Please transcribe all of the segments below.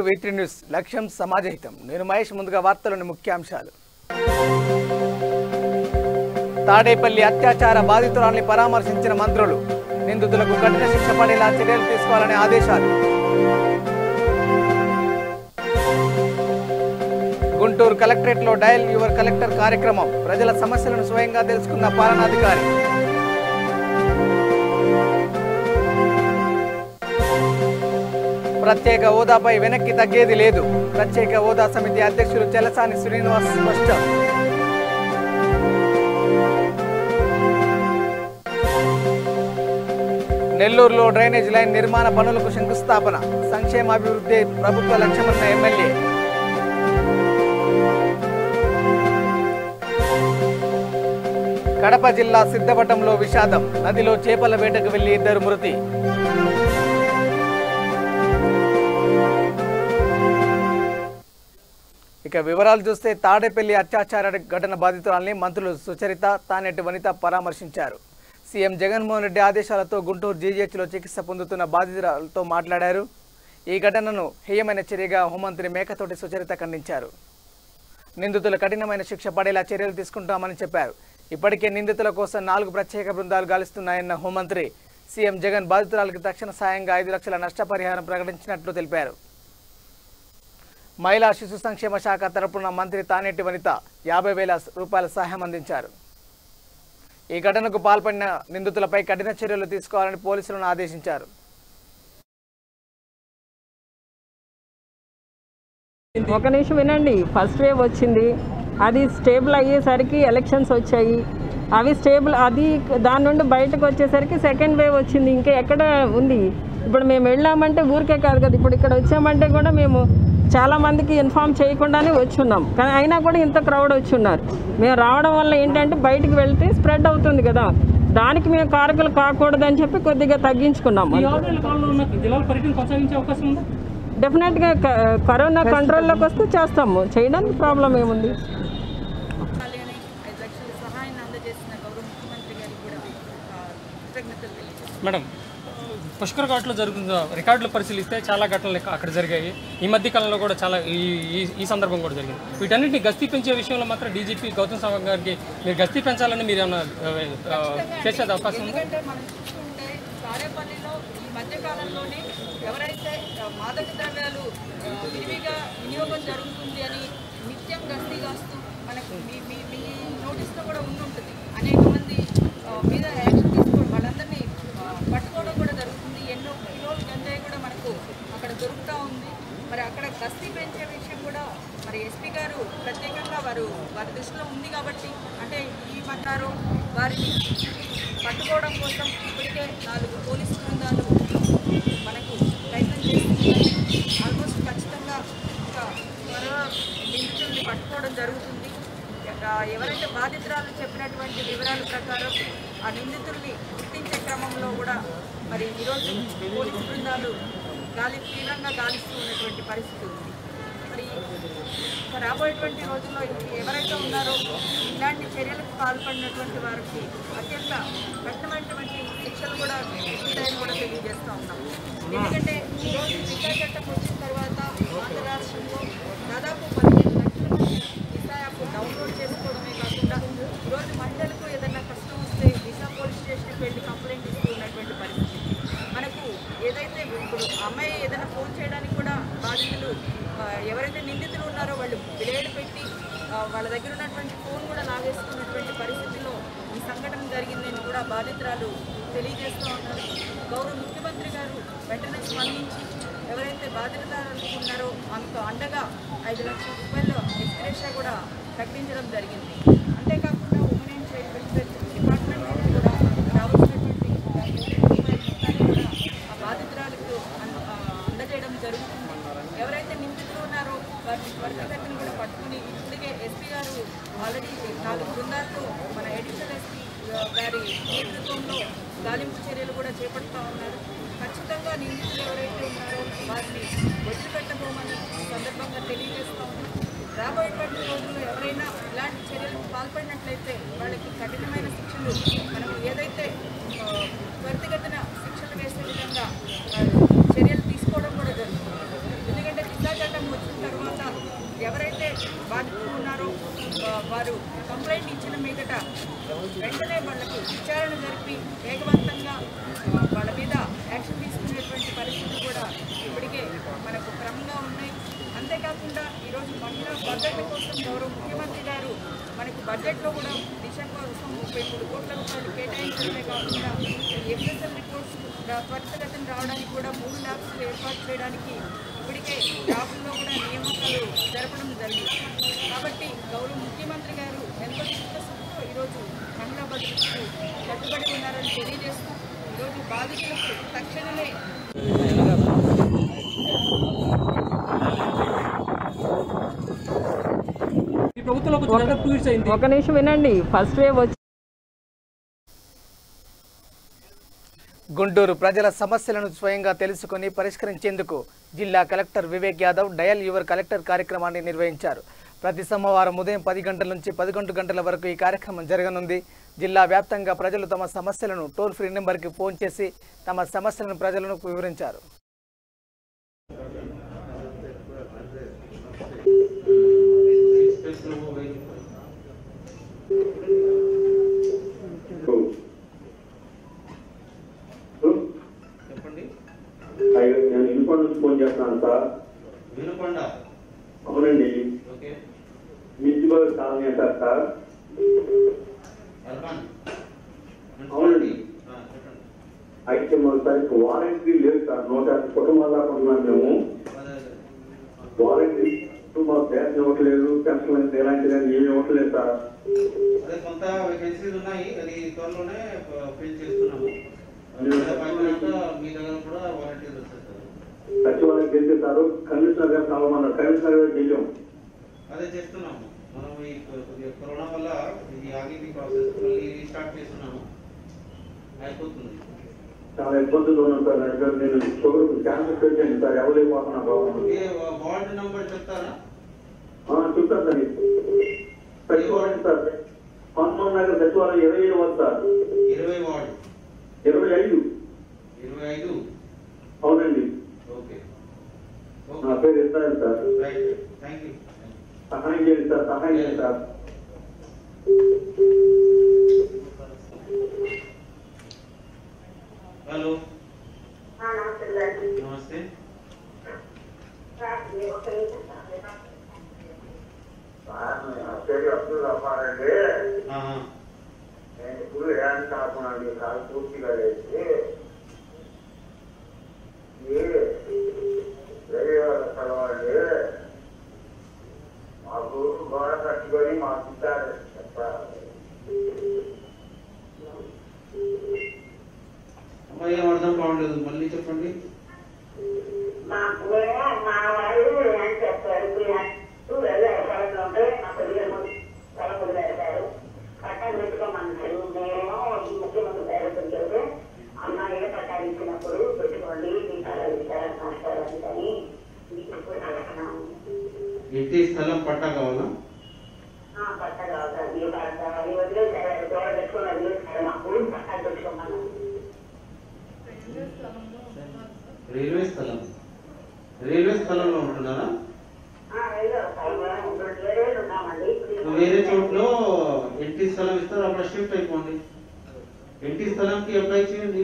V3 news లక్ష్యం సమాజహితం. నేను మహేష్. ముందుగా వార్తలోని ముఖ్యాంశాలు. తాడేపల్లి అత్యాచార బాధితురాల్ని పరామర్శించిన మంత్రులు. నిందితులకు కఠిన శిక్ష పడేలా చర్యలు తీసుకోవాలని ఆదేశాలు. గుంటూరు కలెక్టరేట్లో డయల్ యువర్ కలెక్టర్ కార్యక్రమం. ప్రజల సమస్యలను స్వయంగా తెలుసుకున్న పాలనాధికారి. ప్రత్యేక హోదాపై వెనక్కి తగ్గేది లేదు. ప్రత్యేక హోదా సమితి అధ్యక్షులు చెలసాని శ్రీనివాస్ స్పష్టం. నెల్లూరులో డ్రైనేజ్ లైన్ నిర్మాణ పనులకు శంకుస్థాపన. సంక్షేమాభివృద్ధి ప్రభుత్వ లక్ష్యమన్న ఎమ్మెల్యే. కడప జిల్లా సిద్ధవటంలో విషాదం. నదిలో చేపల వేటకు వెళ్లి 2 మృతి. ఇక వివరాలు చూస్తే తాడేపల్లి అత్యాచార ఘటన బాధితురాల్ని మంత్రులు సుచరిత, తానేటి వనిత పరామర్శించారు. సీఎం జగన్మోహన్ రెడ్డి ఆదేశాలతో గుంటూరు జీజీహెచ్లో చికిత్స పొందుతున్న బాధితురాలతో మాట్లాడారు. ఈ ఘటనను హేయమైన చర్యగా హోంమంత్రి మేకతోటి సుచరిత ఖండించారు. నిందితులు కఠినమైన శిక్ష పడేలా చర్యలు తీసుకుంటామని చెప్పారు. ఇప్పటికే నిందితుల కోసం 4 ప్రత్యేక బృందాలు గాలిస్తున్నాయన్న హోంమంత్రి సీఎం జగన్ బాధితురాలకు తక్షణ సాయంగా 5 లక్షల నష్టపరిహారం ప్రకటించినట్లు తెలిపారు. మహిళా శిశు సంక్షేమ శాఖ తరపున మంత్రి తానేటి వనిత 50,000 రూపాయల సహాయం అందించారు. ఈ ఘటనకు పాల్పడిన నిందితులపై కఠిన చర్యలు తీసుకోవాలని పోలీసులను ఆదేశించారు. ఒక నిమిషం వినండి. ఫస్ట్ వేవ్ వచ్చింది, అది స్టేబుల్ అయ్యేసరికి ఎలక్షన్స్ వచ్చాయి, అవి స్టేబుల్, అది దాని నుండి బయటకు వచ్చేసరికి సెకండ్ వేవ్ వచ్చింది. ఇంకా ఎక్కడ ఉంది? ఇప్పుడు మేము వెళ్ళామంటే ఊరికే కాదు కదా, ఇప్పుడు ఇక్కడ వచ్చామంటే కూడా మేము చాలామందికి ఇన్ఫామ్ చేయకుండానే వచ్చున్నాం. కానీ అయినా కూడా ఇంత క్రౌడ్ వచ్చున్నారు. మేము రావడం వల్ల ఏంటంటే బయటికి వెళ్తే స్ప్రెడ్ అవుతుంది కదా, దానికి మేము కారకులు కాకూడదని చెప్పి కొద్దిగా తగ్గించుకున్నాం. డెఫినెట్గా కరోనా కంట్రోల్లోకి వస్తే చేస్తాము, చేయడానికి ప్రాబ్లం ఏముంది. మేడం, పుష్కర్ ఘాట్లో జరుగుతున్న రికార్డులు పరిశీలిస్తే చాలా ఘటనలు అక్కడ జరిగాయి. ఈ మధ్య కాలంలో కూడా చాలా ఈ సందర్భం కూడా జరిగింది. వీటన్నింటినీ గస్తీ పెంచే విషయంలో మాత్రం డీజీపీ గౌతమ్ సవాంగ్ గారికి మీరు గస్తీ పెంచాలని మీరు ఏమైనా చేసేది అవకాశం ఉంది? తాడేపల్లిలో ఈ మధ్యకాలంలోనే ఎవరైతే మాదక ద్రవ్యాలు విరివిగా వినియోగం జరుగుతుంది అని నిత్యం గస్తీ కాస్తూ మనకు మీ నోటీస్లో కూడా ఉంటుంది. అనేక మంది మీద యాక్షన్ తీసుకోవడం, వాళ్ళందరినీ పట్టుకోవడం కూడా జరుగుతుంది. ఎన్నో కిలోలు గంజాయి కూడా మనకు అక్కడ దొరుకుతూ ఉంది. మరి అక్కడ గస్తీ పెంచే విషయం కూడా మరి ఎస్పీ గారు ప్రత్యేకంగా వారి దృష్టిలో ఉంది కాబట్టి, అంటే ఈ మన్నారు వారిని పట్టుకోవడం కోసం ఇప్పటికే 4 పోలీసు బృందాలు మనకు ప్రయత్నం చేస్తున్నాయి. ఆల్మోస్ట్ ఖచ్చితంగా ఇంకా త్వరగా నిందితుల్ని పట్టుకోవడం జరుగుతుంది. ఎవరైతే బాధితురాలు చెప్పినటువంటి వివరాల ప్రకారం ఆ నిందితుల్ని గుర్తించే క్రమంలో కూడా మరి ఈరోజు పోలీసు బృందాలు తీవ్రంగా గాలిస్తూ ఉన్నటువంటి పరిస్థితి ఉంది. మరి రాబోయేటువంటి రోజుల్లో ఎవరైతే ఉన్నారో ఇలాంటి చర్యలకు పాల్పడినటువంటి వారికి అత్యంత కఠినమైనటువంటి శిక్షలు కూడా ఉంటాయని కూడా తెలియజేస్తూ ఉన్నాం. ఎందుకంటే ఈరోజు దిశా చట్టం వచ్చిన తర్వాత ఆంధ్ర రాష్ట్రంలో దాదాపు 15 లక్షల మంది దిశా యాప్ డౌన్లోడ్ చేసుకోవడమే కాకుండా ఈరోజు మహిళలకు ఏదైనా కష్టం వస్తే దిశా పోలీస్ స్టేషన్కి వెళ్ళి కంప్లైంట్ ఇస్తూ ఉన్నటువంటి పరిస్థితి. మనకు ఏదైతే ఇప్పుడు అమ్మాయి ఏదైనా ఫోన్ చేయడానికి కూడా బాధితులు ఎవరైతే నిందితులు ఉన్నారో వాళ్ళు బిలేడ్ పెట్టి వాళ్ళ దగ్గర ఉన్నటువంటి ఫోన్ కూడా లాగేసుకున్నటువంటి పరిస్థితిలో ఈ సంఘటన జరిగిందని కూడా బాధితురాలు తెలియజేస్తూ ఉన్నారు. గౌరవ ముఖ్యమంత్రి గారు వెంటనే స్పందించి ఎవరైతే బాధితురాలు ఉన్నారో ఆమెకు అండగా 5 లక్షల రూపాయల ఎక్స్గ్రేషియా కూడా ప్రకటించడం జరిగింది. అంతేకాకుండా women and child welfare department నుంచి కూడా రావాల్సినటువంటి కూడా ఆ బాధితురాలకు అందజేయడం జరుగుతుంది. ఎవరైతే నిందితులు ఉన్నారో వారిని త్వరితగతిని కూడా పట్టుకుని ఇప్పటికే ఎస్పీ గారు ఆల్రెడీ 4 బృందాలతో మన అడిషనల్ ఎస్పీ గారి నేతృత్వంలో గాలింపు చర్యలు కూడా చేపడుతూ ఉన్నారు. ఖచ్చితంగా నిందితులు ఎవరైతే ఉన్నారో వారిని వదిలిపెట్టబోమని సందర్భంగా తెలియజేస్తూ ఉన్నారు. రాబోయేటువంటి రోజుల్లో ఎవరైనా ఇలాంటి చర్యలకు పాల్పడినట్లయితే వాళ్ళకి కఠినమైన శిక్షలు మనం ఏదైతే త్వరితగతిన శిక్షలు వేసే విధంగా చర్యలు తీసుకోవడం కూడా జరుగుతుంది. ఎందుకంటే దిశా బాధితులు ఉన్నారో వారు కంప్లైంట్ ఇచ్చిన మీదట వెంటనే వాళ్లకు విచారణ జరిపి వేగవంతంగా వాళ్ళ మీద యాక్షన్ తీసుకునేటువంటి పరిస్థితులు కూడా ఇప్పటికే మనకు క్రమంగా ఉన్నాయి. అంతేకాకుండా ఈరోజు మహిళా భద్రత కోసం గౌరవ ముఖ్యమంత్రి గారు మనకు బడ్జెట్లో కూడా దిశ కోసం 33 కోట్ల రూపాయలు కేటాయించడమే కాకుండా ఎఫ్ఎస్ఎల్ రిపోర్ట్స్ త్వరితగతిన రావడానికి కూడా 3 ల్యాబ్స్ ఏర్పాటు చేయడానికి ఇప్పటికే జాబుల్లో కూడా నియామకాలు జరపడం జరిగింది. కాబట్టి గౌరవ ముఖ్యమంత్రి గారు ఎంతో చిత్తశుద్ధితో ఈరోజు మహిళా భద్రతకు కట్టుబడి ఉన్నారని తెలియజేస్తూ ఈరోజు బాధితులకు తక్షణమే ఒక నిమిషం వినండి. ఫస్ట్ వేవ్ వచ్చి గుంటూరు ప్రజల సమస్యలను స్వయంగా తెలుసుకుని పరిష్కరించేందుకు జిల్లా collector Vivek Yadav dial your collector కార్యక్రమాన్ని నిర్వహించారు. ప్రతి సోమవారం ఉదయం 10 గంటల నుంచి 11 గంటల వరకు ఈ కార్యక్రమం జరగనుంది. జిల్లా వ్యాప్తంగా ప్రజలు తమ సమస్యలను టోల్ ఫ్రీ నెంబర్కి ఫోన్ చేసి తమ సమస్యలను ప్రజలకు వివరించారు. నేను వినుకొండ నుంచి ఫోన్ చేస్తున్నాను సార్. వినుకొండ? అవునండి. ఓకే. మున్సిపల్ కాలనీ అంటారు సార్. అవునండి. అయితే సార్ వారంటీ లేదు సార్. 150 కుటుంబాలు అనుకుంటున్నాం మేము. వారంటీ మా గ్యాస్ ఇవ్వట్లేదు, పెన్షన్ ఎలాంటిది ఏమి ఇవ్వట్లేదు సార్. అదే కొంత వేకెన్సీలు ఉన్నాయి, అది త్వరలోనే ఫిల్ చేస్తున్నాము. మీ దగ్గర కూడా వాలంటీర్లు వచ్చేస్తారు. సచివాలయం చేసేసారు. కమిషనర్ గారు కావాలన్నారు. కమిషనర్ గారు చెయ్యం. అదే చేస్తున్నాము. మనం ఈ కరోనా వల్ల ఇది ఆగింది ప్రాసెస్, మళ్ళీ రీస్టార్ట్ చేస్తున్నాము. అయిపోతుంది. చాలా ఇబ్బందులు ఉన్నాను సార్. నేను షుగర్ క్యాన్సర్ పేషెంట్ సార్. ఎవరైపోతున్నా వార్డు నంబర్ చెప్తారా? చెప్తాను సార్. సచివాలయం సార్, హనుమాన్ నగర్ సచివాలయం 27 వార్డు సార్. 20 వార్డు? 25. అవునండి. ఓకే. నా పేరు ఇస్తాను సార్. Right, thank you. సహాయం చేయండి సార్. సహాయం చేయండి సార్. హలో, నమస్తే. పేరు అబ్దుల్ రహమాన్ అండి. ఆహా. నేను ఇప్పుడు హ్యాండ్ కాకుండా కాదు పూర్తిగా వేసి వేరే వాళ్ళ స్థలం అండి. మాకు గోడ కట్టుకొని మాకు ఇచ్చారు అమ్మాయి ఏం అర్థం కావట్లేదు, మళ్ళీ చెప్పండి. మాకు మా వారు ఏం చెప్పారు, పట్టాలు పెట్టుకోమన్నారు. మేము ముఖ్యమంత్రి పేరు అమ్మాయి పట్టాలు ఇచ్చినప్పుడు పెట్టుకోండి, ఇంటి స్థలం పట్టా కావాలా? పట్ట కావాలి. వదిలేసారు, గోడ పెట్టుకుని వదిలేసారు. మాకు పట్టాలు పెట్టుకోమన్నారు. రైల్వే స్థలం? రైల్వే స్థలంలో ఉంటున్నారా? వేరే చోట్లో ఇంటి స్థలం ఇస్తారు, అక్కడ షిఫ్ట్ అయిపోండి. ఇంటి స్థలంకి అప్లై చేయండి.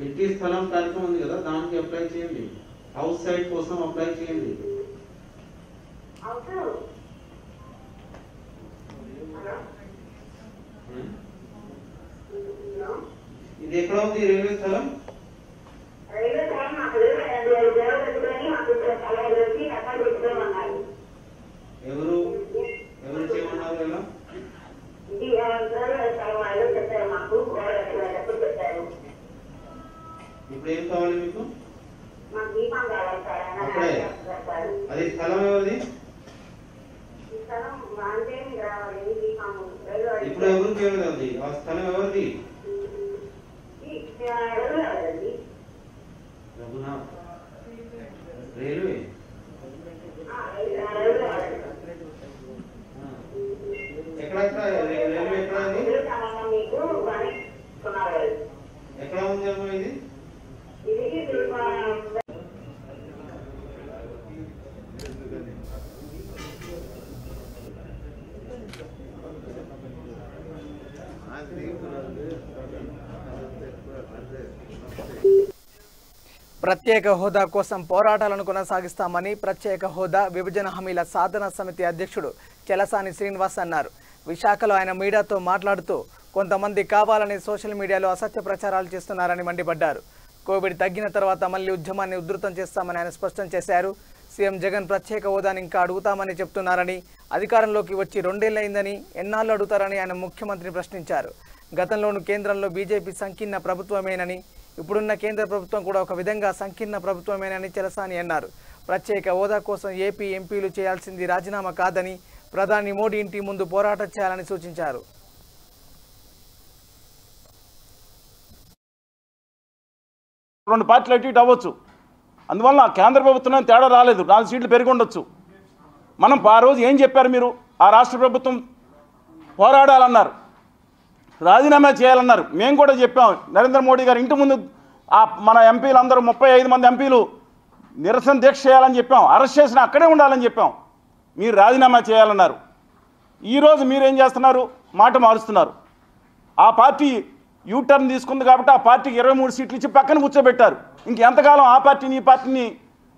ఇంటి స్థలం కార్యక్రమం ఉంది కదా, దానికి అప్లై చేయండి. హౌస్ సైట్ కోసం అప్లై చేయండి. ఇది ఎక్కడ ఉంది రైల్వే స్థలం? ఎవరు ఎవరు చేయమన్నారు? ఎలా ఇప్పుడు ఏం కావాలి మీకు? అప్పుడే అది స్థలం ఎవరిది? ఇప్పుడు ఎవరు చేయలేదు అది? ఆ స్థలం ఎవరిది? రఘునాథ్. రైల్వే ఎక్కడ రైల్వే ఎక్కడ ఉంది? ఎక్కడ ఉంది అమ్మా ఇది? ప్రత్యేక హోదా కోసం పోరాటాలను కొనసాగిస్తామని ప్రత్యేక హోదా విభజన హామీల సాధన సమితి అధ్యక్షుడు చెలసాని శ్రీనివాస్ అన్నారు. విశాఖలో ఆయన మీడియాతో మాట్లాడుతూ కొంతమంది కావాలని సోషల్ మీడియాలో అసత్య ప్రచారాలు చేస్తున్నారని మండిపడ్డారు. కోవిడ్ తగ్గిన తర్వాత మళ్లీ ఉద్యమాన్ని ఉధృతం చేస్తామని ఆయన స్పష్టం చేశారు. సీఎం జగన్ ప్రత్యేక హోదాని ఇంకా అడుగుతామని చెప్తున్నారని, అధికారంలోకి వచ్చి 2 ఏళ్లైందని ఎన్నాళ్ళు అడుగుతారని ఆయన ముఖ్యమంత్రిని ప్రశ్నించారు. గతంలోనూ కేంద్రంలో బీజేపీ సంకీర్ణ ప్రభుత్వమేనని, ఇప్పుడున్న కేంద్ర ప్రభుత్వం కూడా ఒక విధంగా సంకీర్ణ ప్రభుత్వమేనని చెలసాని అన్నారు. ప్రత్యేక హోదా కోసం ఏపీ ఎంపీలు చేయాల్సింది రాజీనామా కాదని, ప్రధాని మోడీ ఇంటి ముందు పోరాటం చేయాలని సూచించారు. రెండు పార్టీలు అటు ఇటు అవ్వచ్చు, అందువల్ల కేంద్ర ప్రభుత్వం తేడా రాలేదు, 4 సీట్లు పెరిగి ఉండొచ్చు. మనం ఆ రోజు ఏం చెప్పారు మీరు? ఆ రాష్ట్ర ప్రభుత్వం పోరాడాలన్నారు, రాజీనామా చేయాలన్నారు. మేము కూడా చెప్పాం. నరేంద్ర మోడీ గారు ఇంటి ముందు మన ఎంపీలు అందరూ 35 మంది ఎంపీలు నిరసన దీక్ష చేయాలని చెప్పాం. అరెస్ట్ చేసినా అక్కడే ఉండాలని చెప్పాం. మీరు రాజీనామా చేయాలన్నారు. ఈరోజు మీరేం చేస్తున్నారు? మాట మారుస్తున్నారు. ఆ పార్టీ యూటర్న్ తీసుకుంది కాబట్టి ఆ పార్టీకి 23 సీట్లు ఇచ్చి పక్కన కూర్చోబెట్టారు. ఇంకెంతకాలం ఆ పార్టీని ఈ పార్టీని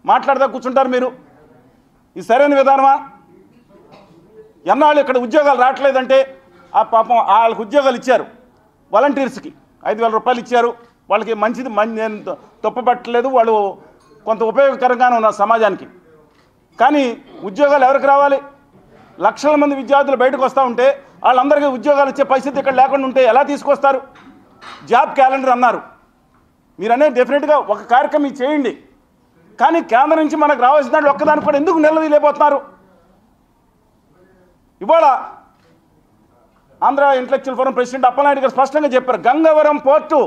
మాట్లాడదా కూర్చుంటారు మీరు? ఇది సరైన విధానమా? ఎన్నాళ్ళు ఇక్కడ ఉద్యోగాలు రావట్లేదంటే ఆ పాపం వాళ్ళకి ఉద్యోగాలు ఇచ్చారు. వాలంటీర్స్కి 5,000 రూపాయలు ఇచ్చారు. వాళ్ళకి మంచిది నేను తప్పబట్టలేదు, వాళ్ళు కొంత ఉపయోగకరంగానే ఉన్నారు సమాజానికి. కానీ ఉద్యోగాలు ఎవరికి రావాలి? లక్షల మంది విద్యార్థులు బయటకు వస్తూ ఉంటే వాళ్ళందరికీ ఉద్యోగాలు ఇచ్చే పరిస్థితి ఇక్కడ లేకుండా ఉంటే ఎలా తీసుకొస్తారు? జాబ్ క్యాలెండర్ అన్నారు. మీరు అనేది డెఫినెట్గా ఒక కార్యక్రమం చేయండి, కానీ కేంద్రం నుంచి మనకు రావాల్సిన దాంట్లో ఒక్కదానికి కూడా ఎందుకు నిలదీయలేకపోతున్నారు? ఇవాళ Andhra intellectual forum president Appalanaidu గారు స్పష్టంగా చెప్పారు, గంగవరం పోర్టు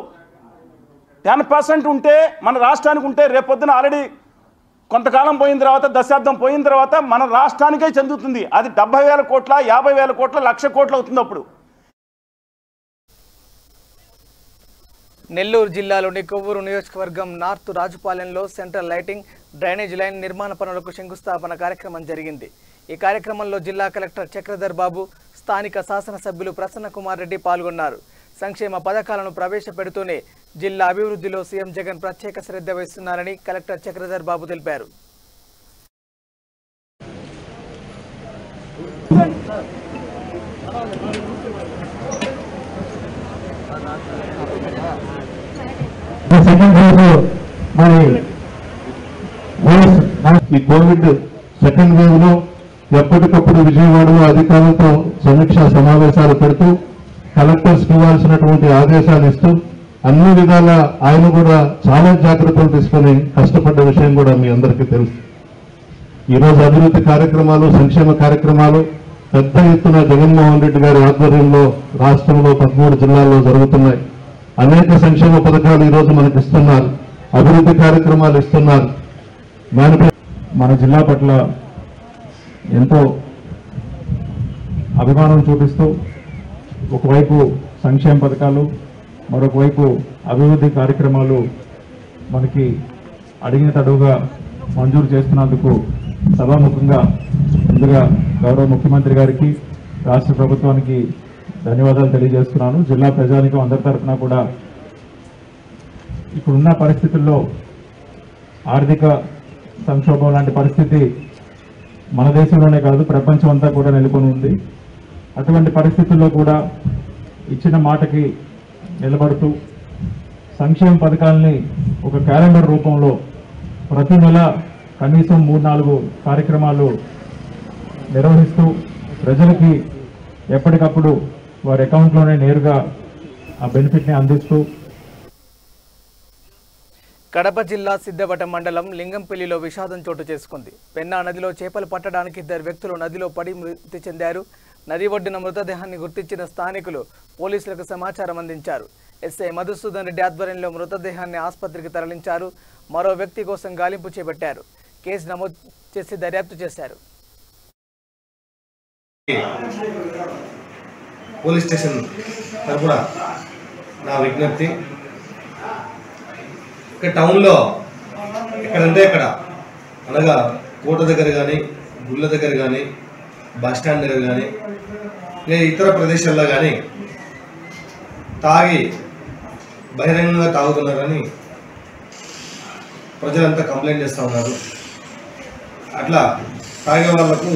10% ఉంటే మన రాష్ట్రానికి ఉంటే రేపొద్దున ఆల్రెడీ కొంతకాలం పోయిన తర్వాత, దశాబ్దం పోయిన తర్వాత మన రాష్ట్రానికే చెందుతుంది. అది 70,000 కోట్ల, 50,000 కోట్ల, 1,00,000 కోట్లు అవుతుంది. అప్పుడు నెల్లూరు జిల్లాలోని కొవ్వూరు నియోజకవర్గం నార్త్ రాజుపాలెంలో సెంట్రల్ లైటింగ్, డ్రైనేజ్ లైన్ నిర్మాణ పనులకు శంకుస్థాపన కార్యక్రమం జరిగింది. ఈ కార్యక్రమంలో జిల్లా కలెక్టర్ చక్రధర్ బాబు, స్థానిక శాసనసభ్యులు ప్రసన్న కుమార్ రెడ్డి పాల్గొన్నారు. సంక్షేమ పథకాలను ప్రవేశపెడుతూనే జిల్లా అభివృద్ధిలో సీఎం జగన్ ప్రత్యేక శ్రద్ధ వహిస్తున్నారని కలెక్టర్ చక్రధర్ బాబు తెలిపారు. ఈ కోవిడ్ సెకండ్ వేవ్ లో ఎప్పటికప్పుడు విజయవాడలో అధికారులతో సమీక్షా సమావేశాలు పెడుతూ కలెక్టర్స్కి ఇవ్వాల్సినటువంటి ఆదేశాలు ఇస్తూ అన్ని విధాల ఆయన కూడా చాలా జాగ్రత్తలు తీసుకుని కష్టపడ్డ విషయం కూడా మీ అందరికీ తెలుసు. ఈరోజు అభివృద్ధి కార్యక్రమాలు, సంక్షేమ కార్యక్రమాలు పెద్ద ఎత్తున జగన్మోహన్ రెడ్డి గారి ఆధ్వర్యంలో రాష్ట్రంలో 13 జిల్లాల్లో జరుగుతున్నాయి. అనేక సంక్షేమ పథకాలు ఈరోజు మనకు ఇస్తున్నారు, అభివృద్ధి కార్యక్రమాలు ఇస్తున్నారు. మన జిల్లా పట్ల ఎంతో అభిమానం చూపిస్తూ ఒకవైపు సంక్షేమ పథకాలు, మరొక వైపు అభివృద్ధి కార్యక్రమాలు మనకి అడిగిన తడువుగా మంజూరు చేస్తున్నందుకు సభాముఖంగా ముందుగా గౌరవ ముఖ్యమంత్రి గారికి, రాష్ట్ర ప్రభుత్వానికి ధన్యవాదాలు తెలియజేస్తున్నాను. జిల్లా ప్రజానికం అందరి తరఫున కూడా ఇప్పుడున్న పరిస్థితుల్లో ఆర్థిక సంక్షోభం లాంటి పరిస్థితి మన దేశంలోనే కాదు ప్రపంచం అంతా కూడా నెలకొని ఉంది. అటువంటి పరిస్థితుల్లో కూడా ఇచ్చిన మాటకి నిలబడుతూ సంక్షేమ పథకాలని ఒక క్యాలెండర్ రూపంలో ప్రతి నెల కనీసం 3-4 కార్యక్రమాలు నిర్వహిస్తూ ప్రజలకి ఎప్పటికప్పుడు వారి అకౌంట్లోనే నేరుగా ఆ బెనిఫిట్ని అందిస్తూ. కడప జిల్లా సిద్ధవటం మండలం లింగంపల్లిలో విషాదం చోటు చేసుకుంది. పెన్నా నదిలో చేపలు పట్టడానికి 2 వ్యక్తులు నదిలో పడి మృతి చెందారు. నది ఒడ్డున మృతదేహాన్ని గుర్తించిన స్థానికులు పోలీసులకు సమాచారం అందించారు. ఎస్ఐ మధుసూదన్ రెడ్డి ఆధ్వర్యంలో మృతదేహాన్ని ఆసుపత్రికి తరలించారు. మరో వ్యక్తి కోసం గాలింపు చేపట్టారు. కేసు నమోదు చేసి దర్యాప్తు చేశారు. పోలీస్ స్టేషన్ తరపున నా విజ్ఞప్తి, ఇక్కడ టౌన్లో ఎక్కడంటే ఎక్కడ అనగా కోట దగ్గర కానీ, గుళ్ళ దగ్గర కానీ, బస్ స్టాండ్ దగ్గర కానీ, లేదా ఇతర ప్రదేశాల్లో కానీ తాగి బహిరంగంగా తాగుతున్నారని ప్రజలంతా కంప్లైంట్ చేస్తూ ఉన్నారు. అట్లా తాగే వాళ్లకు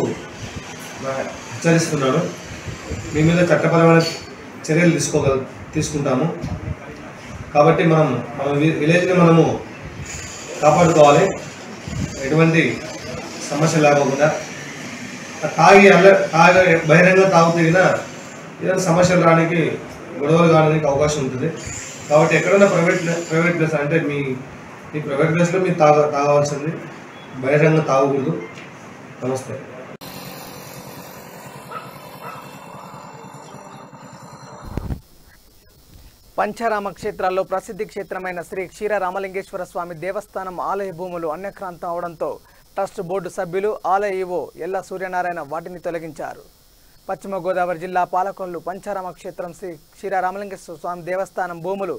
హెచ్చరిస్తున్నాను. మీ మీద చట్టపరమైన చర్యలు తీసుకుంటాము. కాబట్టి మన విలేజ్ని మనము కాపాడుకోవాలి. ఎటువంటి సమస్య లేకుండా బహిరంగ తాగుతీగినా ఏదైనా సమస్యలు రావడానికి గొడవలు కావడానికి అవకాశం ఉంటుంది. కాబట్టి ఎక్కడైనా ప్రైవేట్ ప్లేస్ అంటే మీ ప్రైవేట్ ప్లేస్లో మీరు తాగవలసింది, బహిరంగ తాగకూడదు. నమస్తే. పంచారామ క్షేత్రాల్లో ప్రసిద్ధి క్షేత్రమైన శ్రీ క్షీర రామలింగేశ్వర స్వామి దేవస్థానం ఆలయ భూములు అన్యక్రాంతం అవడంతో ట్రస్ట్ బోర్డు సభ్యులు ఆలయ ఈవో ఎల్ల సూర్యనారాయణ వాటిని తొలగించారు. పశ్చిమ గోదావరి జిల్లా పాలకొల్లు పంచారామ క్షేత్రం శ్రీ క్షీర రామలింగేశ్వర స్వామి దేవస్థానం భూములు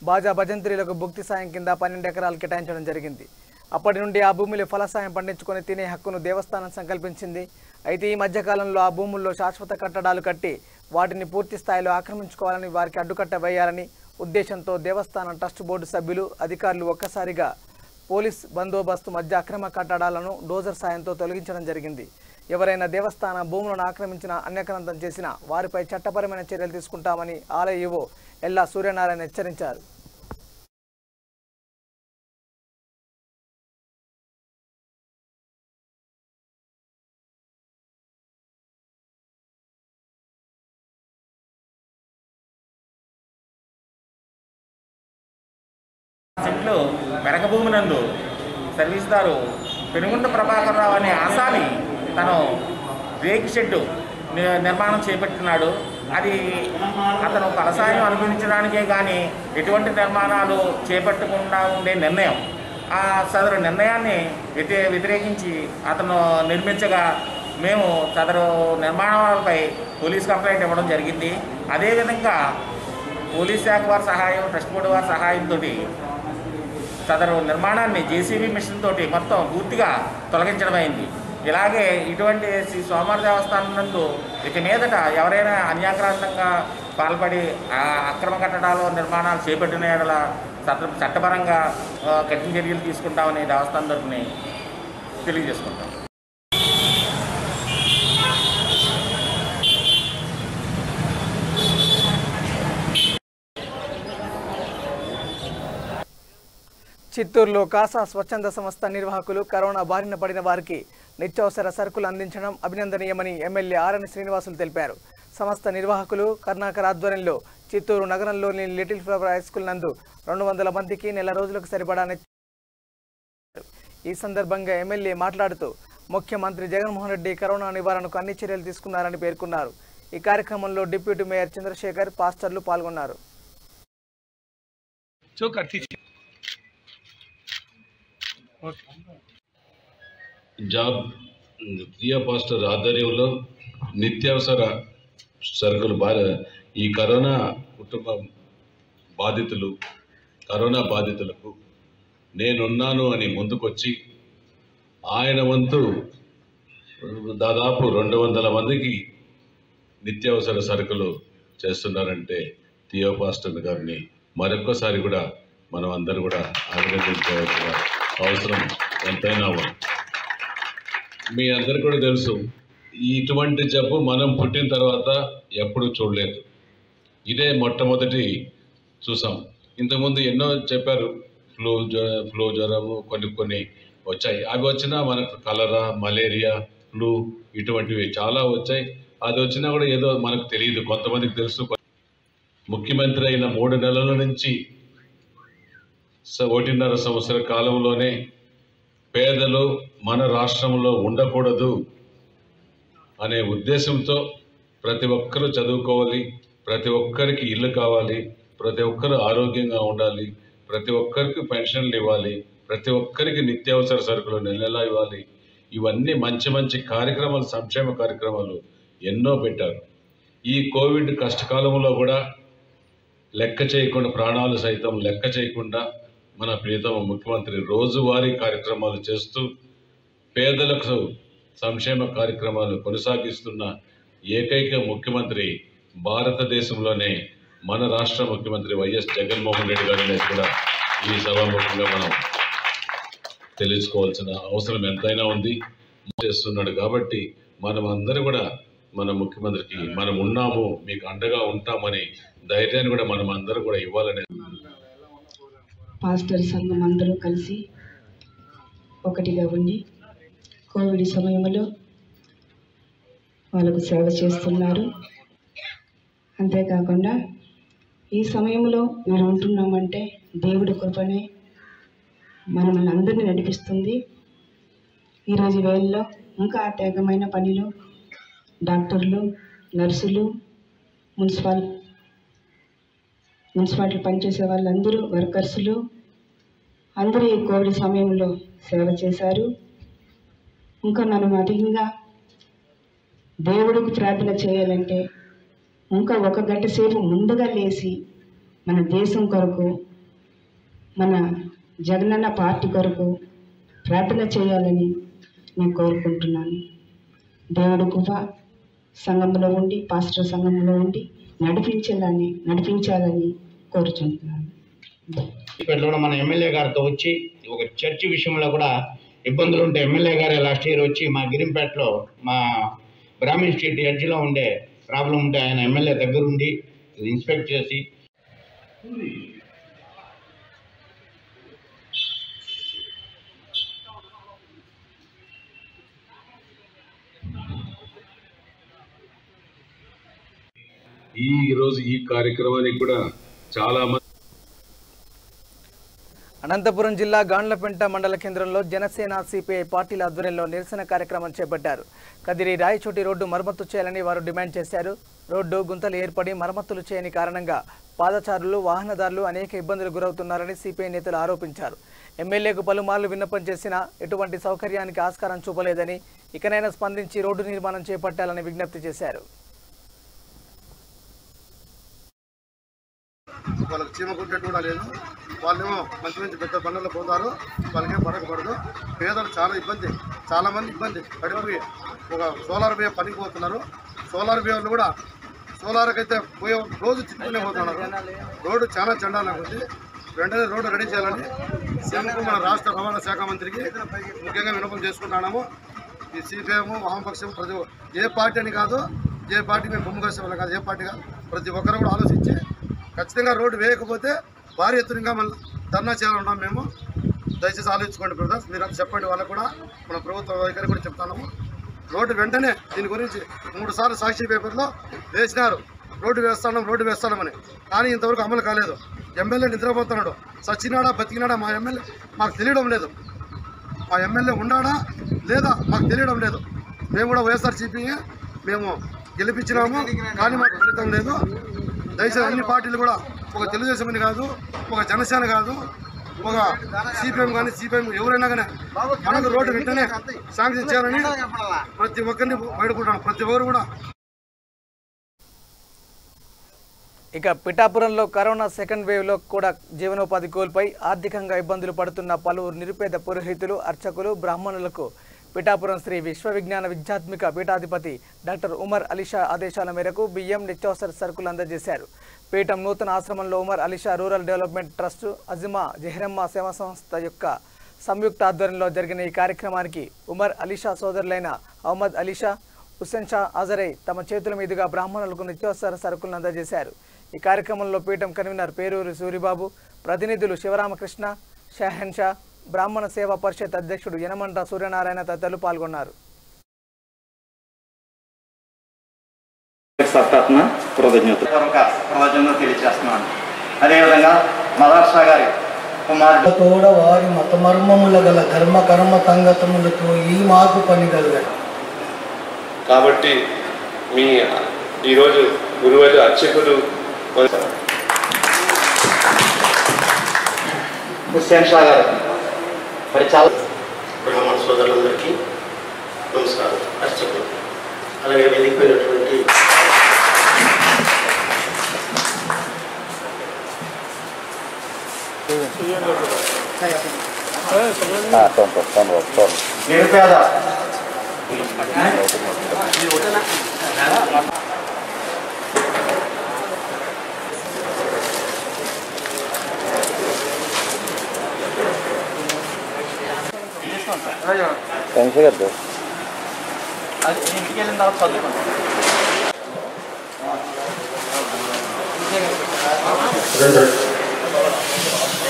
బాజా భజంత్రీలకు భుక్తి సాయం కింద 12 ఎకరాలు కేటాయించడం జరిగింది. అప్పటి నుండి ఆ భూమిలో ఫలసాయం పండించుకొని తినే హక్కును దేవస్థానం సంకల్పించింది. అయితే ఈ మధ్యకాలంలో ఆ భూముల్లో శాశ్వత కట్టడాలు కట్టి వాటిని పూర్తి స్థాయిలో ఆక్రమించుకోవాలని, వారికి అడ్డుకట్ట వేయాలని ఉద్దేశంతో దేవస్థానం ట్రస్ట్ బోర్డు సభ్యులు అధికారులు ఒక్కసారిగా పోలీస్ బందోబస్తు మధ్య అక్రమ కట్టడాలను డోజర్ సాయంతో తొలగించడం జరిగింది. ఎవరైనా దేవస్థాన భూములను ఆక్రమించిన, అన్యక్రాంతం చేసినా వారిపై చట్టపరమైన చర్యలు తీసుకుంటామని ఆలయ ఈవో ఎల్లా సూర్యనారాయణ హెచ్చరించారు. సెంట్లు మెరకభూమినందు సర్వీస్దారు పెనుగుంట ప్రభాకర్ రావు అనే ఆసామి తను రేకు షెడ్డు నిర్మాణం చేపట్టినాడు. అది అతను ఫలసాయం అనుభవించడానికే కానీ ఎటువంటి నిర్మాణాలు చేపట్టకుండా ఉండే నిర్ణయం. ఆ సదరు నిర్ణయాన్ని వ్యతిరేకించి అతను నిర్మించగా మేము సదరు నిర్మాణాలపై పోలీస్ కంప్లైంట్ ఇవ్వడం జరిగింది. అదేవిధంగా పోలీస్ శాఖ వారి సహాయం, ట్రస్ట్ బోర్డు వారి సహాయంతో సదరు నిర్మాణాన్ని జేసీబీ మిషన్ తోటి మొత్తం పూర్తిగా తొలగించడం అయింది. ఇలాగే ఇటువంటి శ్రీ సోమవారి దేవస్థానం నందు ఇక మీదట ఎవరైనా అన్యాక్రాంతంగా పాల్పడి అక్రమ కట్టడాలు నిర్మాణాలు చేపట్టిన యెడల చట్టపరంగా కఠిన చర్యలు తీసుకుంటామని దేవస్థానం తరఫున తెలియజేసుకుంటాం. చిత్తూరులో కాసా స్వచ్ఛంద సంస్థ నిర్వాహకులు కరోనా బారిన పడిన వారికి నిత్యావసర సరుకులు అందించడం అభినందనీయమని ఎమ్మెల్యే ఆర్ఎన్ శ్రీనివాసులు తెలిపారు. సంస్థ నిర్వాహకులు కర్ణాకర్ ఆధ్వర్యంలో చిత్తూరు నగరంలోని లిటిల్ ఫ్లవర్ హై స్కూల్ నందు 200 మందికి నెల రోజులకు సరిపడా. ఈ సందర్భంగా ఎమ్మెల్యే మాట్లాడుతూ ముఖ్యమంత్రి జగన్మోహన్ రెడ్డి కరోనా నివారణకు అన్ని చర్యలు తీసుకున్నారని పేర్కొన్నారు. ఈ కార్యక్రమంలో డిప్యూటీ మేయర్ చంద్రశేఖర్, పాస్టర్లు పాల్గొన్నారు. జాబ్ దియా పాస్టర్ ఆధ్వర్యంలో నిత్యావసర సరుకులు ఈ కరోనా బాధితులకు నేనున్నాను అని ముందుకొచ్చి ఆయన వంతు దాదాపు 200 మందికి నిత్యావసర సరుకులు చేస్తున్నారంటే దియా పాస్టర్ గారిని మరొక్కసారి కూడా మనం అందరూ కూడా అభినందించవలసిన అవసరం ఎంతైనా ఉంది. మీ అందరికీ కూడా తెలుసు, ఇటువంటి జబ్బు మనం పుట్టిన తర్వాత ఎప్పుడూ చూడలేదు. ఇదే మొట్టమొదటి చూసాం. ఇంతకుముందు ఎన్నో చెప్పారు, ఫ్లూ జ్వరము కొన్ని వచ్చాయి. అవి వచ్చినా మనకు కలరా, మలేరియా, ఫ్లూ ఇటువంటివి చాలా వచ్చాయి. అది వచ్చినా కూడా ఏదో మనకు తెలియదు, కొంతమందికి తెలుసు. ముఖ్యమంత్రి అయిన 3 నెలల నుంచి 1.5 సంవత్సర కాలంలోనే పేదలు మన రాష్ట్రంలో ఉండకూడదు అనే ఉద్దేశంతో ప్రతి ఒక్కరూ చదువుకోవాలి, ప్రతి ఒక్కరికి ఇల్లు కావాలి, ప్రతి ఒక్కరు ఆరోగ్యంగా ఉండాలి, ప్రతి ఒక్కరికి పెన్షన్లు ఇవ్వాలి, ప్రతి ఒక్కరికి నిత్యావసర సరుకులు నెలలా ఇవ్వాలి. ఇవన్నీ మంచి కార్యక్రమాలు, సంక్షేమ కార్యక్రమాలు ఎన్నో పెట్టారు. ఈ కోవిడ్ కష్టకాలంలో కూడా లెక్క చేయకుండా, ప్రాణాలు సైతం లెక్క చేయకుండా మన ప్రియతమ ముఖ్యమంత్రి రోజువారీ కార్యక్రమాలు చేస్తూ పేదలకు సంక్షేమ కార్యక్రమాలు కొనసాగిస్తున్న ఏకైక ముఖ్యమంత్రి భారతదేశంలోనే మన రాష్ట్ర ముఖ్యమంత్రి వైఎస్ జగన్మోహన్ రెడ్డి గారిని కూడా ఈ సభాముఖంగా మనం తెలుసుకోవాల్సిన అవసరం ఎంతైనా ఉంది. చేస్తున్నాడు కాబట్టి మనం అందరూ కూడా మన ముఖ్యమంత్రికి మనం ఉన్నాము, మీకు అండగా ఉంటామని ధైర్యాన్ని కూడా మనం అందరూ కూడా ఇవ్వాలనే పాస్టర్ సంఘం అందరూ కలిసి ఒకటిగా ఉండి కోవిడ్ సమయంలో వాళ్ళకు సేవ చేస్తున్నారు. అంతేకాకుండా ఈ సమయంలో మనం ఉంటున్నామంటే దేవుడి కృపనే మనల్ని అందరినీ నడిపిస్తుంది. ఈరోజు వేళల్లో ఇంకా త్యాగమైన పనిలో డాక్టర్లు, నర్సులు, మున్సిపాలిటీ పనిచేసే వాళ్ళందరూ, వర్కర్సులు అందరూ ఈ కోవిడ్ సమయంలో సేవ చేశారు. ఇంకా మనం అధికంగా దేవుడికి ప్రార్థన చేయాలంటే ఇంకా 1 గంట సేపు ముందుగా లేచి మన దేశం కొరకు, మన జగనన్న పార్టీ కొరకు ప్రార్థన చేయాలని నేను కోరుకుంటున్నాను. దేవుడి కృప సంఘంలో ఉండి, పాస్టర్ సంఘంలో ఉండి నడిపించాలని కోరుచుంటున్నాను. ఇక్కడ మన ఎమ్మెల్యే గారితో వచ్చి ఒక చర్చి విషయంలో కూడా ఇబ్బందులు ఉంటే ఎమ్మెల్యే గారు లాస్ట్ ఇయర్ వచ్చి మా గిరింపేటలో మా బ్రాహ్మణ్ స్ట్రీట్ ఎడ్జ్లో ఉండే ప్రాబ్లం ఉంటే ఆయన ఎమ్మెల్యే దగ్గరుండి ఇన్స్పెక్ట్ చేసి ఈరోజు ఈ కార్యక్రమానికి కూడా చాలా మంది. అనంతపురం జిల్లా గాండ్లపెంట మండల కేంద్రంలో జనసేన సిపిఐ పార్టీల ఆధ్వర్యంలో నిరసన కార్యక్రమం చేపట్టారు. కదిరి రాయచోటి రోడ్డు మరమ్మతు చేయాలని వారు డిమాండ్ చేశారు. రోడ్డు గుంతలు ఏర్పడి మరమ్మతులు చేయని కారణంగా పాదచారులు, వాహనదారులు అనేక ఇబ్బందులు గురవుతున్నారని సిపిఐ నేతలు ఆరోపించారు. ఎమ్మెల్యేకు పలుమార్లు విన్నపం చేసినా ఎటువంటి సౌకర్యానికి ఆస్కారం చూపలేదని, ఇకనైనా స్పందించి రోడ్డు నిర్మాణం చేపట్టాలని విజ్ఞప్తి చేశారు. వాళ్ళకి చీమ కుట్టేట్టు కూడా లేదు. వాళ్ళేమో మంచి మంచి పెద్ద బండ్లలో పోతారు, వాళ్ళకేం పడకపడదు. పేదలు చాలా మంది ఇబ్బంది పడిపోయి ఒక సోలార్ బియ్యం పనికి పోతున్నారు. సోలార్ బియ్యంలో కూడా సోలార్కి అయితే పోయే రోజు చిక్కునే పోతున్నారు. రోడ్డు చాలా చండాలంగా ఉంది. వెంటనే రోడ్డు రెడీ చేయాలని సీఎంకు మన రాష్ట్ర రవాణా శాఖ మంత్రికి ముఖ్యంగా విన్నపం చేసుకుంటున్నాము. ఈ సిపిఎం, వామపక్షం, ఏ పార్టీ అని కాదు, ఏ పార్టీ మేము బొమ్మ కలిసే వాళ్ళం కాదు, ఏ పార్టీ కాదు, ప్రతి ఒక్కరు కూడా ఆలోచించి ఖచ్చితంగా రోడ్డు వేయకపోతే భారీ ఎత్తునగా మళ్ళీ ధర్నా చేయాలన్నాం మేము. దయచేసి ఆలోచించుకోండి బ్రదర్స్, మీరు అది చెప్పండి. వాళ్ళకు కూడా మన ప్రభుత్వ వైఖరి కూడా చెప్తున్నాము. రోడ్డు వెంటనే దీని గురించి 3 సార్లు సాక్షి పేపర్లో వేసినారు, రోడ్డు వేస్తామని. కానీ ఇంతవరకు అమలు కాలేదు. ఎమ్మెల్యే నిద్రపోతున్నాడు, సచ్చినాడా బతికినాడా మా ఎమ్మెల్యే మాకు తెలియడం లేదు. మా ఎమ్మెల్యే ఉన్నాడా లేదా మాకు తెలియడం లేదు. మేము కూడా వైఎస్ఆర్సీపీ మేము గెలిపించినాము, కానీ మాకు ఫలితం లేదు. దయచేసి అన్ని పార్టీలు కూడా, ఒక తెలుగుదేశం అని కాదు, ఒక జనసేన కాదు, ఒక సిపిఎం కానీ సిపిఎం ఎవరైనా కానీ మనకు రోడ్డు వెంటనే శాంక్షన్ చేయాలని ప్రతి ఒక్కరిని వేడుకుంటాను. ప్రతి ఒక్కరు కూడా. ఇక పిఠాపురంలో కరోనా సెకండ్ వేవ్లో కూడా జీవనోపాధి కోల్పోయి ఆర్థికంగా ఇబ్బందులు పడుతున్న పలువురు నిరుపేద పురోహితులు, అర్చకులు, బ్రాహ్మణులకు పిఠాపురం శ్రీ విశ్వవిజ్ఞాన విద్యాత్మిక పీఠాధిపతి డాక్టర్ ఉమర్ అలీషా ఆదేశాల మేరకు బియ్యం, నిత్యావసర సరుకులు అందజేశారు. పీఠం నూతన ఆశ్రమంలో Umar Alisha rural development trust, అజిమా జెహ్రమ్మ సేవా సంస్థ యొక్క సంయుక్త ఆధ్వర్యంలో జరిగిన ఈ కార్యక్రమానికి ఉమర్ అలీషా సోదరులైన అహ్మద్ అలీషా, హుస్సేన్ షా హాజరై తమ చేతుల మీదుగా బ్రాహ్మణులకు నిత్యావసర సరుకులను అందజేశారు. ఈ కార్యక్రమంలో పీఠం కన్వీనర్ పేరూరి సూరిబాబు, ప్రతినిధులు శివరామకృష్ణ, షహన్ షా, బ్రాహ్మణ సేవా పరిషత్ అధ్యక్షుడు యనమంట సూర్యనారాయణ తదితరులు పాల్గొన్నారు. కృతజ్ఞతలు తెలియజేస్తున్నాను. అదేవిధంగా మదర్సా గారి కుమారుడు వారి మతమర్మముల గల ధర్మ కర్మ సంగతములతో ఈ మాకు పని కలిగాడు. కాబట్టి మీ ఈరోజు గురువులు అర్చకులు హుస్సేన్ షా గారు మరి చాలా బ్రాహ్మణ సోదరులందరికీ నమస్కారం. అర్చకులు అలాగే వెళ్ళిపోయినటువంటి నిరుపేద అది ఇంటికి వెళ్ళిన తర్వాత చదువుకోండి.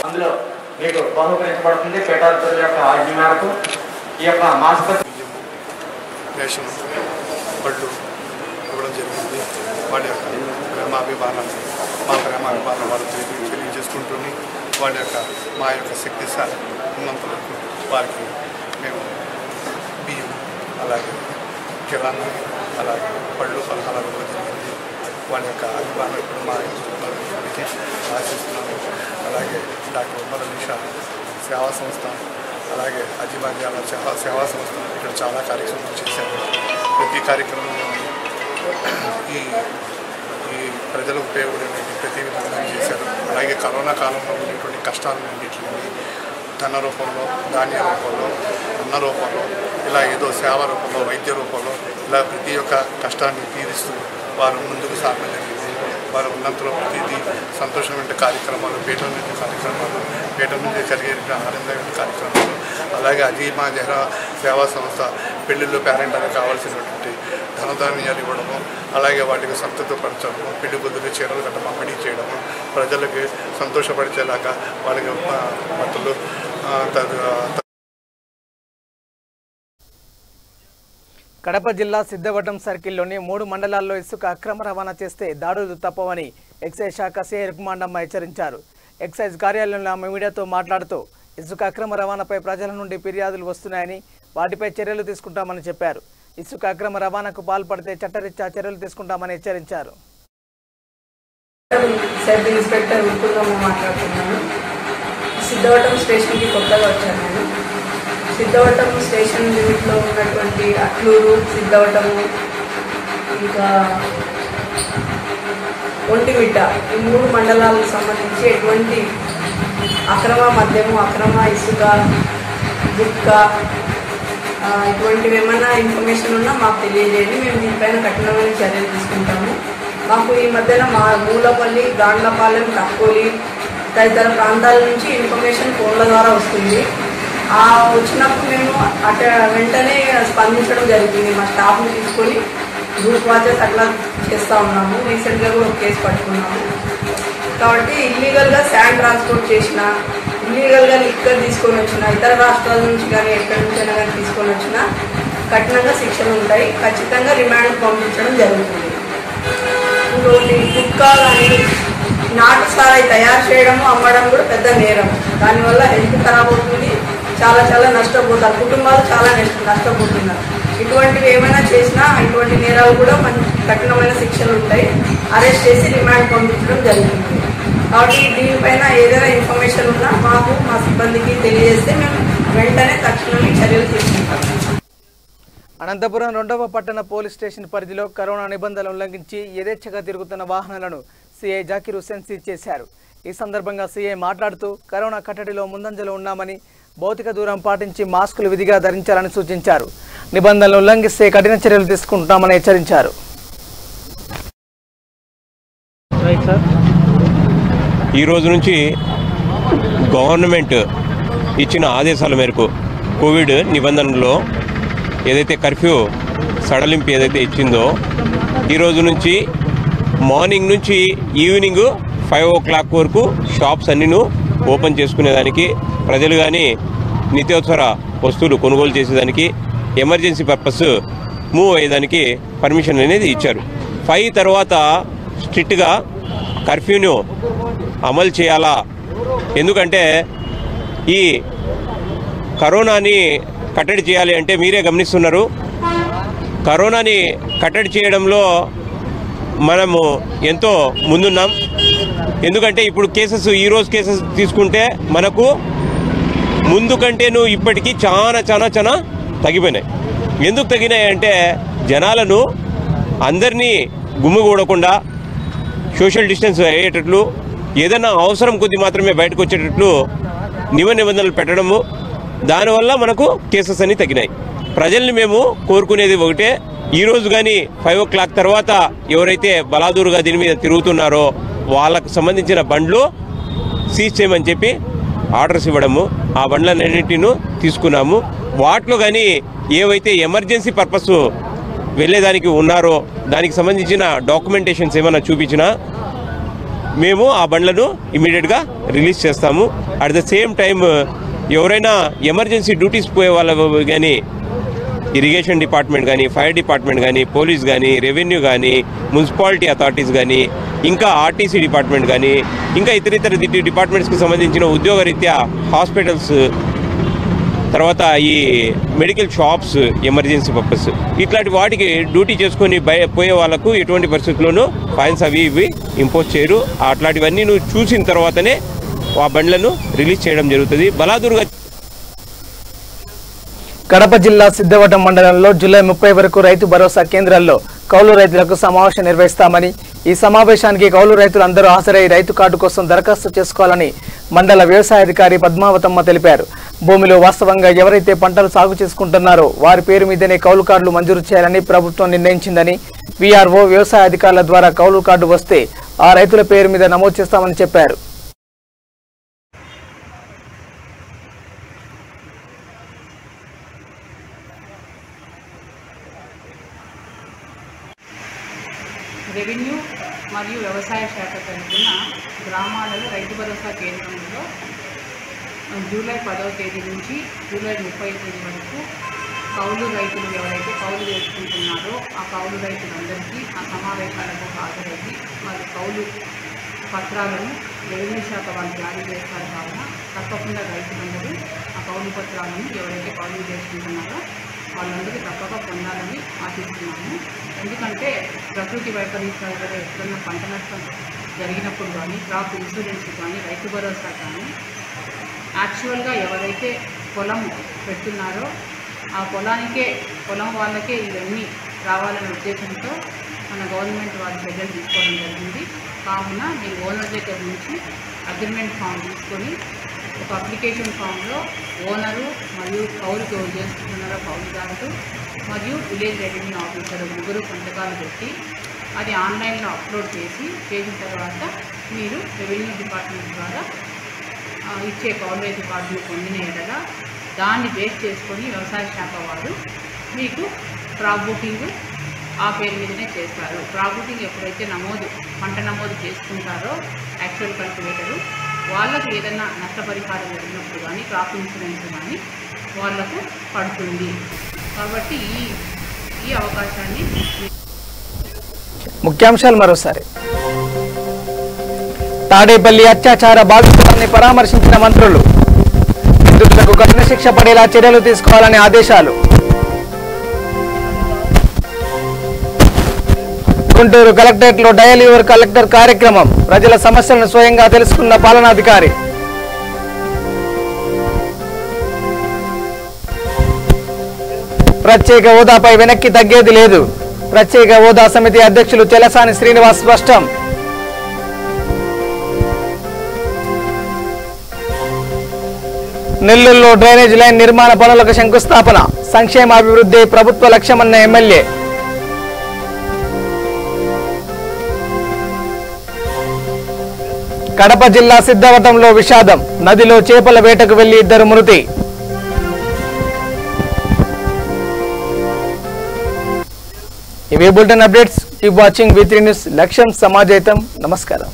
అందులో మీకు బహుకరించబడుతుంది పీఠాధిపతుల యొక్క ఆజ్ఞ మేరకు ఈ యొక్క మాసపత్రిక రేషన్ పళ్ళు ఇవ్వడం జరిగింది. వాళ్ళ యొక్క ప్రేమాభిమానాన్ని మా ప్రేమాభిమానం వాళ్ళు తెలియజేసుకుంటుంది. వాళ్ళ యొక్క మా యొక్క శక్తి ఉన్నంత వరకు వారికి మేము బియ్యం అలాగే కిరాణా అలాగే పళ్ళు ఫలహారాలు ఇవ్వడం జరిగింది. వాళ్ళ యొక్క అభిమానం ఇప్పుడు మా ఇంటికి ఆశిస్తున్నాము. అలాగే డాక్టర్ ఉమ్మర్ నిషా సేవా సంస్థ అలాగే అజిబాద్యాల సేవా సంస్థ ఇక్కడ చాలా కార్యక్రమాలు చేశారు. ప్రతి కార్యక్రమంలో ఈ ప్రజలకు ఉపయోగపడేటువంటి ప్రతి విధంగా చేశారు. అలాగే కరోనా కాలంలో ఉన్నటువంటి కష్టాలన్నింటినీ ధన రూపంలో, ధాన్య రూపంలో, అన్న రూపంలో, ఇలా ఏదో సేవ రూపంలో, వైద్య రూపంలో ఇలా ప్రతి ఒక్క కష్టాన్ని తీరుస్తూ వారు ముందుకు సాగడం జరిగింది. వారు ఉన్నంతలో ప్రతిదీ సంతోషమైన కార్యక్రమాలు, పీఠం నుంచి కార్యక్రమాలు, పీఠం నుంచి కలిగే ఆనందమైన కార్యక్రమాలు, అలాగే అజీమా జహరా సేవా సంస్థ పెళ్లిళ్ళు పేరెంట్లకు కావాల్సినటువంటి ధనధాన్యాలు ఇవ్వడము, అలాగే వాటికి సంతృప్తిపరచడము, పెళ్లి బుద్ధులు చీరలు గట్ట పంపిణీ చేయడము, ప్రజలకి సంతోషపరిచేలాగా వాళ్ళకి బట్టలు కడప జిల్లా సిద్ధవటం సర్కిల్లోని 3 మండలాల్లో ఇసుక అక్రమ రవాణా చేస్తే దాడులు తప్పవని ఎక్సైజ్ శాఖ సిఐ రుక్మాండమ్మ హెచ్చరించారు. ఎక్సైజ్ కార్యాలయంలో ఆమె మీడియాతో మాట్లాడుతూ ఇసుక అక్రమ రవాణాపై ప్రజల నుండి ఫిర్యాదులు వస్తున్నాయని వాటిపై చర్యలు తీసుకుంటామని చెప్పారు. ఇసుక అక్రమ రవాణాకు పాల్పడితే చట్టరీత్యా చర్యలు తీసుకుంటామని హెచ్చరించారు. సబ్ ఇన్స్పెక్టర్ ఉప్పుగా మాట్లాడుతున్నాను. సిద్ధవటం స్టేషన్కి కొత్తగా వచ్చాను నేను. సిద్ధవటం స్టేషన్ లిమిట్లో ఉన్నటువంటి అట్లూరు, సిద్ధవటము, ఇంకా ఒంటిమిట్ట ఈ 3 మండలాలకు సంబంధించి ఎటువంటి అక్రమ మద్యము, అక్రమ ఇసుక, గుట్కా ఇటువంటివి ఏమైనా ఇన్ఫర్మేషన్ ఉన్నా మాకు తెలియజేయండి. మేము దీనిపైన కఠినమైన చర్యలు తీసుకుంటాము. మాకు ఈ మధ్యన మా మూలపల్లి, గాండ్లపాలెం, తక్కోలి తదితర ప్రాంతాల నుంచి ఇన్ఫర్మేషన్ ఫోన్ల ద్వారా వస్తుంది. వచ్చినప్పుడు మేము వెంటనే స్పందించడం జరుగుతుంది. మా స్టాఫ్ని తీసుకొని గ్రూప్ వాచెస్ అట్లా చేస్తూ ఉన్నాము. రీసెంట్గా కూడా ఒక కేసు పట్టుకున్నాము. కాబట్టి ఇల్లీగల్గా శాండ్ ట్రాన్స్పోర్ట్ చేసిన, ఇల్లీగల్గా లిక్కర్ తీసుకొని వచ్చిన, ఇతర రాష్ట్రాల నుంచి కానీ ఎక్కడి నుంచైనా కానీ తీసుకొని వచ్చినా కఠినంగా శిక్షలు ఉంటాయి. ఖచ్చితంగా రిమాండ్ పంపించడం జరుగుతుంది. ఇంకోటి గుట్కా కానీ నాటు సారాయి తయారు చేయడము, అమ్మడం కూడా పెద్ద నేరం. దానివల్ల హెల్త్ ఖరాబ్ అవుతుంది. చాలా నష్టపోతారు. కుటుంబాలు చాలా నష్టపోతున్నారు. ఇటువంటివి ఏమైనా చేసినా ఇటువంటి నేరాలు కూడా మంచి కఠినమైన శిక్షలు ఉంటాయి. అరెస్ట్ చేసి రిమాండ్ పంపించడం జరుగుతుంది. కాబట్టి దీనిపైన ఏదైనా ఇన్ఫర్మేషన్ ఉన్నా మాకు, మా సిబ్బందికి తెలియజేస్తే మేము వెంటనే తక్షణమే చర్యలు తీసుకుంటాం. అనంతపురం 2వ పట్టణ పోలీస్ స్టేషన్ పరిధిలో కరోనా నిబంధనలు ఉల్లంఘించి యథేచ్ఛగా తిరుగుతున్న వాహనాలను సిఐ జాకీర్ హుస్సేన్ సీజ్ చేశారు. ఈ సందర్భంగా సిఐ మాట్లాడుతూ కరోనా కట్టడిలో ముందంజలో ఉన్నామని, భౌతిక దూరం పాటించి మాస్కులు విధిగా ధరించాలని సూచించారు. నిబంధనలు ఉల్లంఘిస్తే కఠిన చర్యలు తీసుకుంటామని హెచ్చరించారు. ఈ రోజు నుంచి గవర్నమెంట్ ఇచ్చిన ఆదేశాల మేరకు కోవిడ్ నిబంధనల్లో ఏదైతే కర్ఫ్యూ సడలింపు ఏదైతే ఇచ్చిందో ఈరోజు నుంచి మార్నింగ్ నుంచి ఈవినింగ్ 5 o'clock వరకు షాప్స్ అన్నీను ఓపెన్ చేసుకునేదానికి, ప్రజలు కానీ నిత్యావసర వస్తువులు కొనుగోలు చేసేదానికి, ఎమర్జెన్సీ పర్పస్ మూవ్ అయ్యేదానికి పర్మిషన్ అనేది ఇచ్చారు. 5 తర్వాత స్ట్రిక్ట్గా కర్ఫ్యూను అమలు చేయాలా. ఎందుకంటే ఈ కరోనాని కట్టడి చేయాలి అంటే మీరే గమనిస్తున్నారు, కరోనాని కట్టడి చేయడంలో మనము ఎంతో ముందున్నాం. ఎందుకంటే ఇప్పుడు ఈరోజు కేసెస్ తీసుకుంటే మనకు ముందు కంటేను ఇప్పటికీ చాలా తగ్గిపోయినాయి. ఎందుకు తగ్గినాయి అంటే జనాలను అందరినీ గుమ్మిగూడకుండా సోషల్ డిస్టెన్స్ అయ్యేటట్లు, ఏదైనా అవసరం కొద్ది మాత్రమే బయటకు వచ్చేటట్లు నిబంధనలు పెట్టడము, దానివల్ల మనకు కేసెస్ అన్నీ తగ్గినాయి. ప్రజల్ని మేము కోరుకునేది ఒకటే, ఈరోజు కానీ 5 o'clock తర్వాత ఎవరైతే బలాదూరుగా దీని మీద తిరుగుతున్నారో వాళ్ళకు సంబంధించిన బండ్లు సీజ్ చేయమని చెప్పి ఆర్డర్స్ ఇవ్వడము, ఆ బండ్లన్నింటినీ తీసుకున్నాము. వాటిలో కానీ ఏవైతే ఎమర్జెన్సీ పర్పస్ వెళ్ళేదానికి ఉన్నారో దానికి సంబంధించిన డాక్యుమెంటేషన్స్ ఏమైనా చూపించినా మేము ఆ బండ్లను ఇమీడియట్గా రిలీజ్ చేస్తాము. అట్ ద సేమ్ టైం ఎవరైనా ఎమర్జెన్సీ డ్యూటీస్ పోయే వాళ్ళు కానీ ఇరిగేషన్ డిపార్ట్మెంట్ కానీ, ఫైర్ డిపార్ట్మెంట్ కానీ, పోలీస్ కానీ, రెవెన్యూ కానీ, మున్సిపాలిటీ అథారిటీస్ కానీ, ఇంకా ఆర్టీసీ డిపార్ట్మెంట్ కానీ, ఇంకా ఇతర డిపార్ట్మెంట్స్కి సంబంధించిన ఉద్యోగరీత్యా హాస్పిటల్స్, తర్వాత ఈ మెడికల్ షాప్స్ ఎమర్జెన్సీ పర్పస్ ఇట్లాంటి వాటికి డ్యూటీ చేసుకొని పోయే వాళ్ళకు ఎటువంటి పరిస్థితుల్లోనూ ఫైన్స్ అవి ఇవి ఇంపోజ్ చేయరు. అట్లాంటివన్నీ నువ్వు చూసిన తర్వాతనే ఆ బండ్లను రిలీజ్ చేయడం జరుగుతుంది. బలాదూరుగా కడప జిల్లా సిద్ధవటం మండలంలో జూలై 30 వరకు రైతు భరోసా కేంద్రాల్లో కౌలు రైతులకు సమావేశం నిర్వహిస్తామని, ఈ సమావేశానికి కౌలు రైతులు అందరూ హాజరై రైతు కార్డు కోసం దరఖాస్తు చేసుకోవాలని మండల వ్యవసాయాధికారి పద్మావతమ్మ తెలిపారు. భూమిలో వాస్తవంగా ఎవరైతే పంటలు సాగు చేసుకుంటున్నారో వారి పేరు మీదనే కౌలు కార్డులు మంజూరు చేయాలని ప్రభుత్వం నిర్ణయించిందని, వీఆర్ఓ వ్యవసాయ అధికారుల ద్వారా కౌలు కార్డు వస్తే ఆ రైతుల పేరు మీద నమోదు చేస్తామని చెప్పారు. రెవెన్యూ మరియు వ్యవసాయ శాఖ తరఫున గ్రామాలలో రైతు భరోసా కేంద్రంలో జూలై 10వ తేదీ నుంచి జూలై 30వ తేదీ వరకు కౌలు రైతులు ఎవరైతే కౌలు చేసుకుంటున్నారో ఆ కౌలు రైతులందరికీ ఆ సమావేశాలకు హాజరయ్యి వారి కౌలు పత్రాలను రెవెన్యూ శాఖ వాళ్ళు జారీ చేస్తారు. కావున తప్పకుండా రైతులందరూ ఆ కౌలు పత్రాలను ఎవరైతే కౌలు చేసుకుంటున్నారో వాళ్ళందరూ తప్పక పొందాలని ఆశిస్తున్నాము. ఎందుకంటే ప్రకృతి వైపరీత్యాల వల్ల ఎప్పుడన్నా పంట నష్టం జరిగినప్పుడు కానీ, క్రాప్ ఇన్సూరెన్స్ కానీ, రైతు భరోసా కానీ యాక్చువల్గా ఎవరైతే పొలం పెడుతున్నారో ఆ పొలం వాళ్ళకే ఇవన్నీ రావాలనే ఉద్దేశంతో మన గవర్నమెంట్ వాళ్ళు చర్యలు తీసుకోవడం జరిగింది. కావున మీరు ఓనర్ దగ్గర నుంచి అగ్రిమెంట్ ఫామ్ తీసుకొని ఒక అప్లికేషన్ ఫామ్లో ఓనరు మరియు కౌలు చేసుకుంటున్నారో కౌలుదారుడు మరియు విలేజ్ రెవెన్యూ ఆఫీసర్ ముగ్గురు సంతకాలు పెట్టి అది ఆన్లైన్లో అప్లోడ్ చేసిన తర్వాత మీరు రెవెన్యూ డిపార్ట్మెంట్ ద్వారా ఇచ్చే కౌలు రైతు కార్డులు పొందిన ఎడల దాన్ని బేస్ చేసుకొని వ్యవసాయ శాఖ వారు మీకు క్రాప్ బుకింగ్ ఆ పేరు మీదనే చేస్తారు. క్రాప్ బుకింగ్ ఎప్పుడైతే పంట నమోదు చేసుకుంటారో యాక్చువల్ కల్టివేటరు వాళ్ళకు ఏదైనా నష్టపరిహారం జరిగినప్పుడు కానీ, క్రాప్ ఇన్సూరెన్స్ కానీ వాళ్లకు పడుతుంది. కాబట్టి ఈ అవకాశాన్ని ముఖ్యాంశాలు మరోసారి. తాడేపల్లి అత్యాచార బాధితులని పరామర్శించిన మంత్రులు, నిందితులకు కఠిన శిక్ష పడేలా చర్యలు తీసుకోవాలని ఆదేశాలు. గుంటూరు కలెక్టరేట్లో డయల్ యువర్ కలెక్టర్ కార్యక్రమం, ప్రజల సమస్యలను స్వయంగా తెలుసుకున్న పాలనాధికారి. ప్రత్యేక హోదాపై వెనక్కి తగ్గేది లేదు, ప్రత్యేక హోదా సమితి అధ్యక్షులు చెలసాని శ్రీనివాస్ స్పష్టం. నెల్లూరులో డ్రైనేజ్ లైన్ నిర్మాణ పనులకు శంకుస్థాపన, సంక్షేమాభివృద్ధి ప్రభుత్వ లక్ష్యమన్న ఎమ్మెల్యే. కడప జిల్లా సిద్ధవటంలో విషాదం, నదిలో చేపల వేటకు వెళ్లి 2 మృతి. ఇవే bulletin updates. Keep watching V3 news. లక్ష్యం సమాజహితం. నమస్కారం.